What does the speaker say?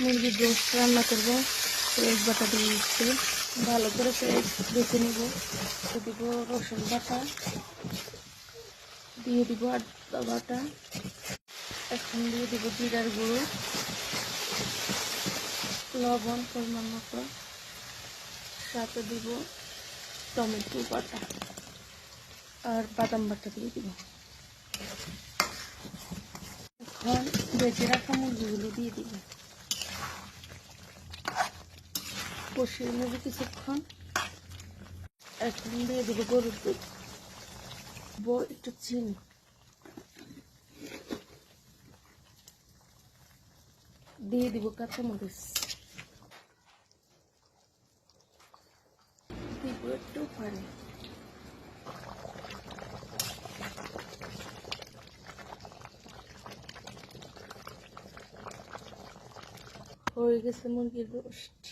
মুরগির রোস্ট রান্না করবো। পেঁয়াজ বাটা দিয়ে দিচ্ছি, ভালো করে পেঁয়াজ বেছে নেব। দিব রসুন বাটা, দিয়ে দিব আদা বাটা, এখন দিয়ে দিব জিরার গুঁড়ো, লবণ পরিমাণ মতো, সাথে দিব টমেটো বাটা আর বাদাম বাটা দিয়ে দিব। এখন বেজে রাখা মুরগিগুলো দিয়ে দিব, কষিয়ে নেব কিছুক্ষণ। এখন দিয়ে দিব গরুর দুধ, একটু চিনি, দিয়ে দিব কাঁচামরিচ, দিব একটু পানি। হয়ে গেছে মুরগির রোস্ট।